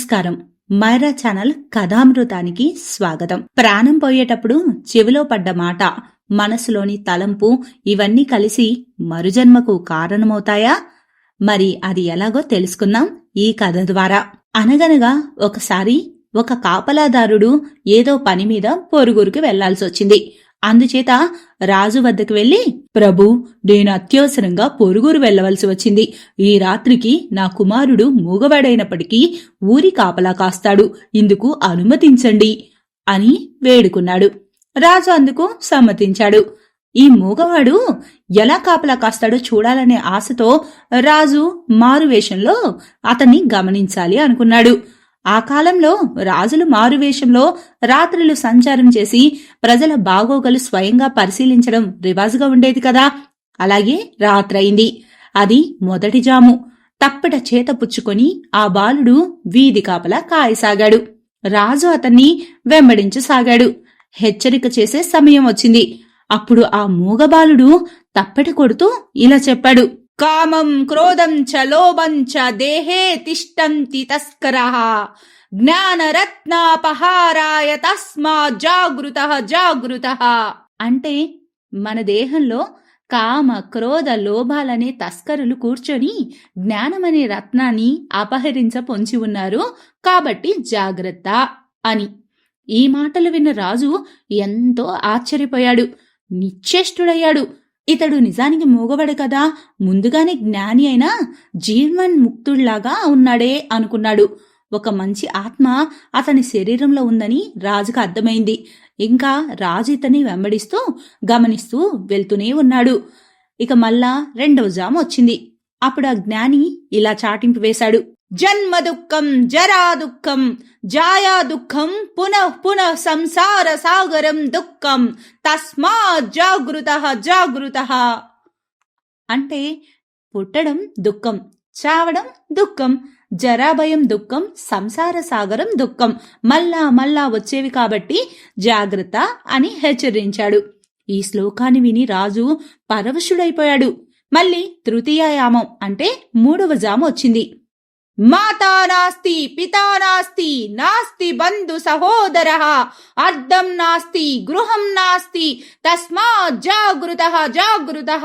నమస్కారం. మైరా ఛానల్ కథామృతానికి స్వాగతం. ప్రాణం పోయేటప్పుడు చెవిలో పడ్డ మాట, మనసులోని తలంపు ఇవన్నీ కలిసి మరుజన్మకు కారణమవుతాయా? మరి అది ఎలాగో తెలుసుకుందాం ఈ కథ ద్వారా. అనగనగా ఒకసారి ఒక కాపలాదారుడు ఏదో పని మీద పొరుగురికి వెళ్లాల్సొచ్చింది. అందుచేత రాజు వద్దకు వెళ్లి, ప్రభూ, నేను అత్యవసరంగా పొరుగురు వెళ్లవలసి వచ్చింది. ఈ రాత్రికి నా కుమారుడు మూగవాడైనప్పటికీ ఊరి కాపలా కాస్తాడు, ఇందుకు అనుమతించండి అని వేడుకున్నాడు. రాజు అందుకు సమ్మతించాడు. ఈ మూగవాడు ఎలా కాపలా కాస్తాడో చూడాలనే ఆశతో రాజు మారువేషంలో అతన్ని గమనించాలి అనుకున్నాడు. ఆ కాలంలో రాజులు మారువేషంలో రాత్రులు సంచారం చేసి ప్రజల బాగోగలు స్వయంగా పరిశీలించడం రివాజుగా ఉండేది కదా. అలాగే రాత్రయింది. అది మొదటి జాము. తప్పిట చేత పుచ్చుకొని ఆ బాలుడు వీధి కాపలా కాయసాగాడు. రాజు అతన్ని వెంబడించసాగాడు. హెచ్చరిక చేసే సమయం వచ్చింది. అప్పుడు ఆ మూగబాలుడు తప్పెట కొడుతూ ఇలా చెప్పాడు: కామం క్రోధం చ లోభం చ దేహే తిష్టంతి తస్కరః జ్ఞానరత్నాపహారాయ తస్మా జాగృతః జాగృతః. అంటే మన దేహంలో కామ క్రోధ లోభాలనే తస్కరులు కూర్చొని జ్ఞానమనే రత్నాన్ని అపహరించ పొంచి ఉన్నారు, కాబట్టి జాగ్రత్త అని. ఈ మాటలు విన్న రాజు ఎంతో ఆశ్చర్యపోయాడు, నిశ్చేష్టుడయ్యాడు. ఇతడు నిజానికి మూగవాడు కదా, ముందుగానే జ్ఞాని అయినా జీవన్ముక్తుళ్లాగా ఉన్నాడే అనుకున్నాడు. ఒక మంచి ఆత్మ అతని శరీరంలో ఉందని రాజుకు అర్థమైంది. ఇంకా రాజు ఇతన్ని వెంబడిస్తూ గమనిస్తూ వెళ్తూనే ఉన్నాడు. ఇక మళ్ళా రెండవ జాము వచ్చింది. అప్పుడు ఆ జ్ఞాని ఇలా చాటింపు వేశాడు: జన్మ దుఃఖం జరా దుఃఖం జాయా దుఃఖం పునః పునః సంసార సాగరం దుఃఖం తస్మా జాగృతః జాగృతః. అంటే పుట్టడం దుఃఖం, చావడం దుఃఖం, జరాభయం దుఃఖం, సంసార సాగరం దుఃఖం, మళ్ళా మళ్ళా వచ్చేవి కాబట్టి జాగ్రత్త అని హెచ్చరించాడు. ఈ శ్లోకాన్ని విని రాజు పరవశుడైపోయాడు. మళ్ళీ తృతీయాయామం అంటే మూడవ జాము వచ్చింది. మాతా నాస్తి పితా నాస్తి నాస్తి బంధు సహోదరః అర్ధం నాస్తి గృహం నాస్తి తస్మా జాగృతః జాగృతః.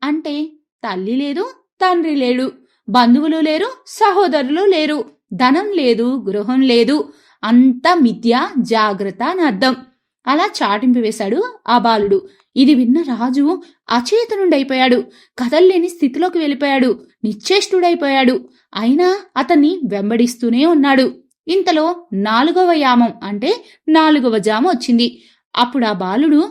అంటే తల్లి లేదు, తండ్రి లేడు, బంధువులు లేరు, సహోదరులు లేరు, ధనం లేదు, గృహం లేదు, అంతా మిథ్య, జాగ్రత్త అని అర్థం. అలా చాటింపు వేశాడు ఆ బాలుడు. ఇది విన్న రాజు అచేతనుడైపోయాడు. కదల్లేని స్థితిలోకి వెళ్ళిపోయాడు. నిశ్చేష్టుడైపోయాడు. అయినా అతన్ని వెంబడిస్తూనే ఉన్నాడు. ఇంతలో 4వ యామం అంటే 4వ జాము వచ్చింది. అప్పుడు ఆ బాలుడు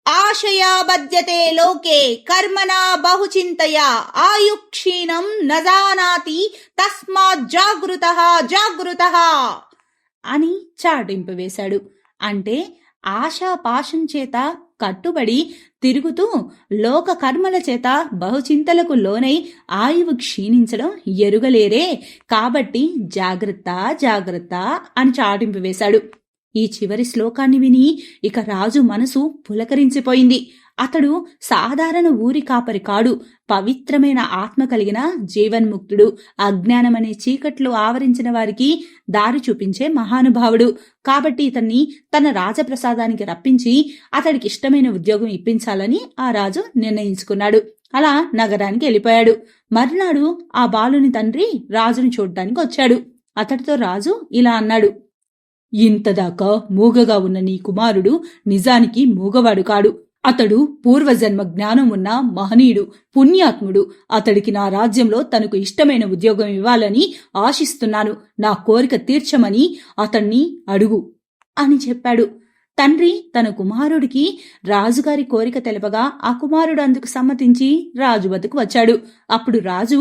ఆశయా బధ్యతే లోకే కర్మనా బహుచింతయా ఆయుక్షీణం నజానాతి తస్మాత్ జాగృతః జాగృతః అని చాటింపు వేశాడు. అంటే ఆశాపాశం చేత కట్టుబడి తిరుగుతూ లోక కర్మల చేత బహుచింతలకు లోనై ఆయువు క్షీణించడం ఎరుగలేరే, కాబట్టి జాగ్రత్త జాగ్రత్త అని చాటింపు వేశాడు. ఈ చివరి శ్లోకాన్ని విని ఇక రాజు మనసు పులకరించిపోయింది. అతడు సాధారణ ఊరి కాపరి కాడు, పవిత్రమైన ఆత్మ కలిగిన జీవన్ముక్తుడు. అజ్ఞానమనే చీకట్లు ఆవరించిన వారికి దారి చూపించే మహానుభావుడు. కాబట్టి ఇతన్ని తన రాజప్రసాదానికి రప్పించి అతడికి ఇష్టమైన ఉద్యోగం ఇప్పించాలని ఆ రాజు నిర్ణయించుకున్నాడు. అలా నగరానికి వెళ్ళిపోయాడు. మర్నాడు ఆ బాలుని తండ్రి రాజుని చూడ్డానికి వచ్చాడు. అతడితో రాజు ఇలా అన్నాడు: ఇంతదాకా మూగగా ఉన్న నీ కుమారుడు నిజానికి మూగవాడు కాడు. అతడు పూర్వజన్మ జ్ఞానం ఉన్న మహనీయుడు, పుణ్యాత్ముడు. అతడికి నా రాజ్యంలో తనకు ఇష్టమైన ఉద్యోగం ఇవ్వాలని ఆశిస్తున్నాను. నా కోరిక తీర్చమని అతన్ని అడుగు అని చెప్పాడు. తండ్రి తన కుమారుడికి రాజుగారి కోరిక తెలపగా ఆ కుమారుడు అందుకు సమ్మతించి రాజు వద్దకు వచ్చాడు. అప్పుడు రాజు,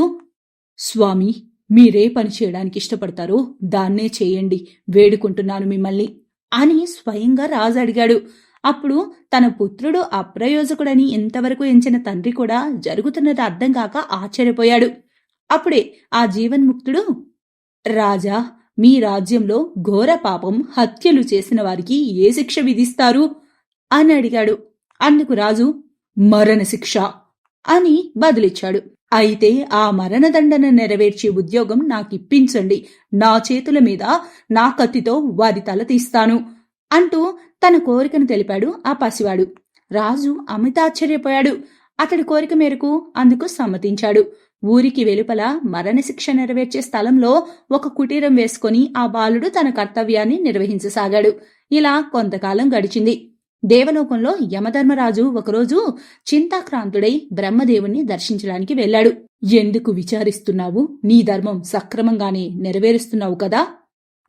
స్వామి, మీరే పని చేయడానికి ఇష్టపడతారో దాన్నే చేయండి, వేడుకుంటున్నాను మిమ్మల్ని అని స్వయంగా రాజు అడిగాడు. అప్పుడు తన పుత్రుడు అప్రయోజకుడని ఇంతవరకు ఎంచిన తండ్రి కూడా జరుగుతున్నది అర్థం కాక ఆశ్చర్యపోయాడు. అప్పుడే ఆ జీవన్ముక్తుడు, రాజా, మీ రాజ్యంలో ఘోర పాపం హత్యలు చేసిన వారికి ఏ శిక్ష విధిస్తారు అని అడిగాడు. అందుకు రాజు, మరణ శిక్ష అని బదులిచ్చాడు. అయితే ఆ మరణదండన నెరవేర్చే ఉద్యోగం నాకిప్పించండి. నా చేతుల మీద నా కత్తితో వారి తల తీస్తాను అంటూ తన కోరికను తెలిపాడు ఆ పసివాడు. రాజు అమితాశ్చర్యపోయాడు. అతడి కోరిక మేరకు అందుకు సమ్మతించాడు. ఊరికి వెలుపల మరణశిక్ష నెరవేర్చే స్థలంలో ఒక కుటీరం వేసుకుని ఆ బాలుడు తన కర్తవ్యాన్ని నిర్వహించసాగాడు. ఇలా కొంతకాలం గడిచింది. దేవలోకంలో యమధర్మరాజు ఒకరోజు చింతాక్రాంతుడై బ్రహ్మదేవుణ్ణి దర్శించడానికి వెళ్లాడు. ఎందుకు విచారిస్తున్నావు? నీ ధర్మం సక్రమంగానే నెరవేరుస్తున్నావు కదా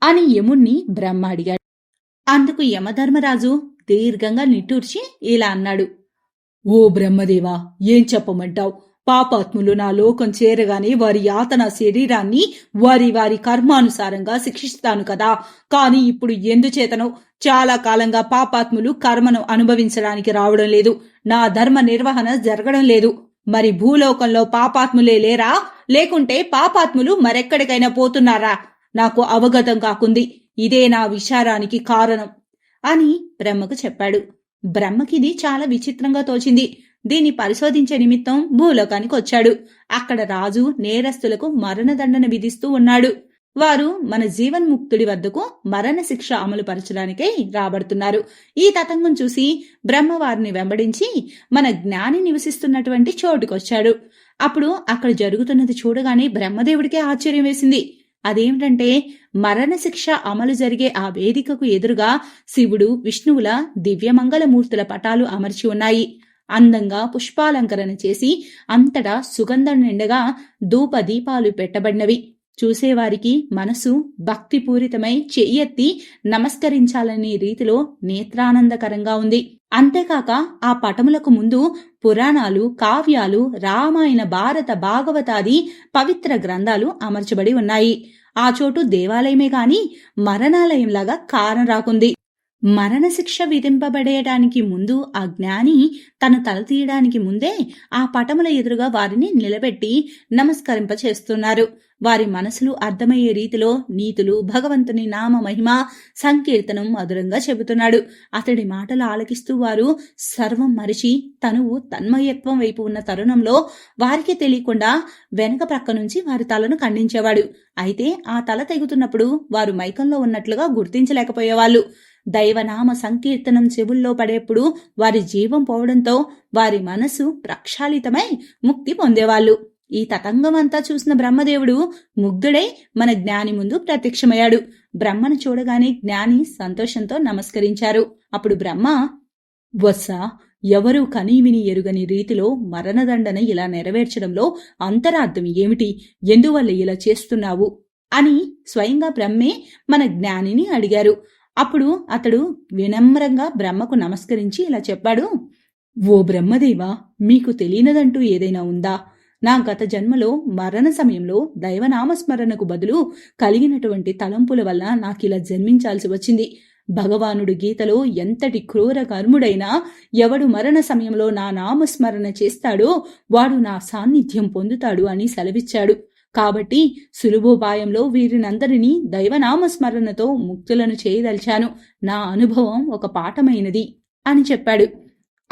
అని యముణ్ణి బ్రహ్మ అడిగాడు. అందుకు యమధర్మరాజు దీర్ఘంగా నిట్టూర్చి ఇలా అన్నాడు. ఓ బ్రహ్మదేవా, ఏం చెప్పమంటావు? పాపాత్ములు నా లోకం చేరగానే వారి యాతన శరీరాన్ని వారి వారి కర్మానుసారంగా శిక్షిస్తాను కదా. కాని ఇప్పుడు ఎందుచేతనో చాలా కాలంగా పాపాత్ములు కర్మను అనుభవించడానికి రావడం లేదు. నా ధర్మ నిర్వహణ జరగడం లేదు. మరి భూలోకంలో పాపాత్ములే లేరా? లేకుంటే పాపాత్ములు మరెక్కడికైనా పోతున్నారా? నాకు అవగతం కాకుంది. ఇదే నా విచారానికి కారణం అని బ్రహ్మకు చెప్పాడు. బ్రహ్మకిది చాలా విచిత్రంగా తోచింది. దీన్ని పరిశోధించే నిమిత్తం భూలోకానికి వచ్చాడు. అక్కడ రాజు నేరస్తులకు మరణదండన విధిస్తూ ఉన్నాడు. వారు మన జీవన్ముక్తుడి వద్దకు మరణశిక్ష అమలు పరచడానికై రాబడుతున్నారు. ఈ తతంగం చూసి బ్రహ్మ వారిని వెంబడించి మన జ్ఞాని నివసిస్తున్నటువంటి చోటుకొచ్చాడు. అప్పుడు అక్కడ జరుగుతున్నది చూడగానే బ్రహ్మదేవుడికే ఆశ్చర్యం వేసింది. అదేమిటంటే మరణశిక్ష అమలు జరిగే ఆ వేదికకు ఎదురుగా శివుడు, విష్ణువుల దివ్యమంగళమూర్తుల పటాలు అమర్చి ఉన్నాయి. అందంగా పుష్పాలంకరణ చేసి అంతటా సుగంధం నిండగా ధూప దీపాలు పెట్టబడినవి. చూసేవారికి మనసు భక్తిపూరితమై చెయ్యెత్తి నమస్కరించాలనే రీతిలో నేత్రానందకరంగా ఉంది. అంతేకాక ఆ పటములకు ముందు పురాణాలు, కావ్యాలు, రామాయణ, భారత, భాగవతాది పవిత్ర గ్రంథాలు అమర్చబడి ఉన్నాయి. ఆ చోటు దేవాలయమే గాని మరణాలయంలాగా కానరాకుంది. మరణశిక్ష విధింపబడేయడానికి ముందు ఆ జ్ఞాని తన తల తీయడానికి ముందే ఆ పటముల ఎదురుగా వారిని నిలబెట్టి నమస్కరింపచేస్తున్నారు. వారి మనసులు అర్థమయ్యే రీతిలో నీతులు, భగవంతుని నామ మహిమ సంకీర్తనం మధురంగా చెబుతున్నాడు. అతడి మాటలు ఆలకిస్తూ వారు సర్వం మరిచి తనువు తన్మయత్వం వైపు ఉన్న తరుణంలో వారికి తెలియకుండా వెనక ప్రక్క నుంచి వారి తలను ఖండించేవాడు. అయితే ఆ తల తెగుతున్నప్పుడు వారు మైకంలో ఉన్నట్లుగా గుర్తించలేకపోయేవాళ్ళు. దైవనామ సంకీర్తనం చెవుల్లో పడేప్పుడు వారి జీవం పోవడంతో వారి మనసు ప్రక్షాళితమై ముక్తి పొందేవాళ్ళు. ఈ తతంగమంతా చూసిన బ్రహ్మదేవుడు ముగ్ధుడై మన జ్ఞాని ముందు ప్రత్యక్షమయ్యాడు. బ్రహ్మను చూడగానే జ్ఞాని సంతోషంతో నమస్కరించారు. అప్పుడు బ్రహ్మ, వత్స, ఎవరూ కనీవిని ఎరుగని రీతిలో మరణదండన ఇలా నెరవేర్చడంలో అంతరార్థం ఏమిటి? ఎందువల్ల ఇలా చేస్తున్నావు అని స్వయంగా బ్రహ్మే మన జ్ఞానిని అడిగారు. అప్పుడు అతడు వినమ్రంగా బ్రహ్మకు నమస్కరించి ఇలా చెప్పాడు. ఓ బ్రహ్మదేవా, మీకు తెలియనదంటూ ఏదైనా ఉందా? నా గత జన్మలో మరణ సమయంలో దైవనామస్మరణకు బదులు కలిగినటువంటి తలంపుల వల్ల నాకిలా జన్మించాల్సి వచ్చింది. భగవానుడు గీతలో ఎంతటి క్రూర కర్ముడైనా ఎవడు మరణ సమయంలో నా నామస్మరణ చేస్తాడో వాడు నా సాన్నిధ్యం పొందుతాడు అని సెలవిచ్చాడు. కాబట్టి సులభోపాయంలో వీరినందరినీ దైవనామస్మరణతో ముక్తులను చేయదలిచాను. నా అనుభవం ఒక పాఠమైనది అని చెప్పాడు.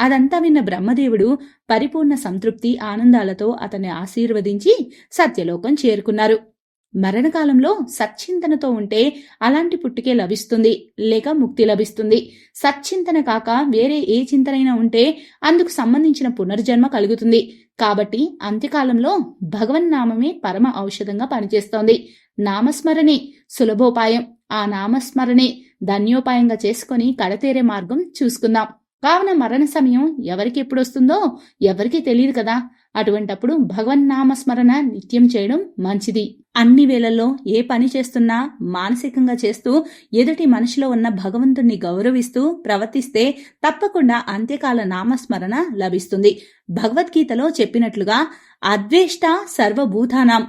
అదంతా విన్న బ్రహ్మదేవుడు పరిపూర్ణ సంతృప్తి ఆనందాలతో అతన్ని ఆశీర్వదించి సత్యలోకం చేరుకున్నారు. మరణకాలంలో సచ్చింతనతో ఉంటే అలాంటి పుట్టుకే లభిస్తుంది, లేక ముక్తి లభిస్తుంది. సచ్చింతన కాక వేరే ఏ చింతనైనా ఉంటే అందుకు సంబంధించిన పునర్జన్మ కలుగుతుంది. కాబట్టి అంత్యకాలంలో భగవన్నామమే పరమ ఔషధంగా పనిచేస్తోంది. నామస్మరణే సులభోపాయం. ఆ నామస్మరణే ధన్యోపాయంగా చేసుకుని కడతేరే మార్గం చూసుకుందాం. కావున మరణ సమయం ఎవరికి ఎప్పుడు వస్తుందో ఎవరికి తెలియదు కదా. అటువంటప్పుడు భగవన్నామస్మరణ నిత్యం చేయడం మంచిది. అన్ని వేళల్లో ఏ పని చేస్తున్నా మానసికంగా చేస్తూ ఎదుటి మనిషిలో ఉన్న భగవంతుణ్ణి గౌరవిస్తూ ప్రవర్తిస్తే తప్పకుండా అంత్యకాల నామస్మరణ లభిస్తుంది. భగవద్గీతలో చెప్పినట్లుగా అద్వేష్ట సర్వభూతానాం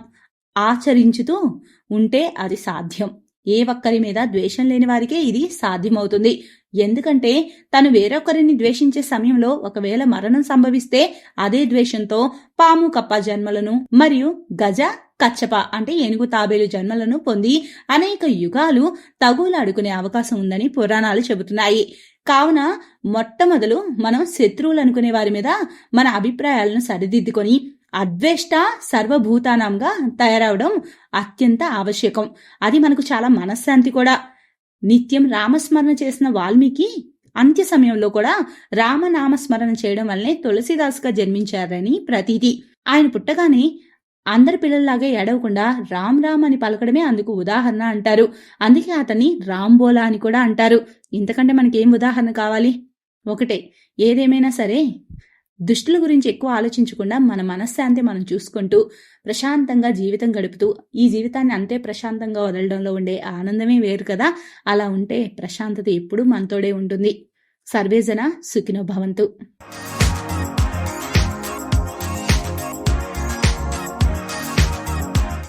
ఆచరించుతూ ఉంటే అది సాధ్యం. ఏ ఒక్కరి మీద ద్వేషం లేని వారికే ఇది సాధ్యమవుతుంది. ఎందుకంటే తను వేరొకరిని ద్వేషించే సమయంలో ఒకవేళ మరణం సంభవిస్తే అదే ద్వేషంతో పాము, కప్ప జన్మలను మరియు గజ, కచ్చప అంటే ఏనుగు, తాబేలు జన్మలను పొంది అనేక యుగాలు తగులాడుకునే అవకాశం ఉందని పురాణాలు చెబుతున్నాయి. కావున మొట్టమొదలు మనం శత్రువులు అనుకునే వారి మీద మన అభిప్రాయాలను సరిదిద్దుకొని అద్వేష్ట సర్వభూతానంగా తయారవడం అత్యంత ఆవశ్యకం. అది మనకు చాలా మనశ్శాంతి కూడా. నిత్యం రామస్మరణ చేసిన వాల్మీకి అంత్య సమయంలో కూడా రామనామస్మరణ చేయడం వల్లనే తులసిదాసుగా జన్మించారని ప్రతీతి. ఆయన పుట్టగానే అందరి పిల్లల్లాగే ఏడవకుండా రామ్ రామ్ అని పలకడమే అందుకు ఉదాహరణ అంటారు. అందుకే అతన్ని రాంబోలా అని కూడా అంటారు. ఇంతకంటే మనకేం ఉదాహరణ కావాలి? ఒకటే, ఏదేమైనా సరే దుష్టుల గురించి ఎక్కువ ఆలోచించకుండా మన మనశ్శాంతి మనం చూసుకుంటూ ప్రశాంతంగా జీవితం గడుపుతూ ఈ జీవితాన్ని అంతే ప్రశాంతంగా వదలడంలో ఉండే ఆనందమే వేరు కదా. అలా ఉంటే ప్రశాంతత ఎప్పుడూ మనతోడే ఉంటుంది. సర్వేజన సుఖినో భవంతు.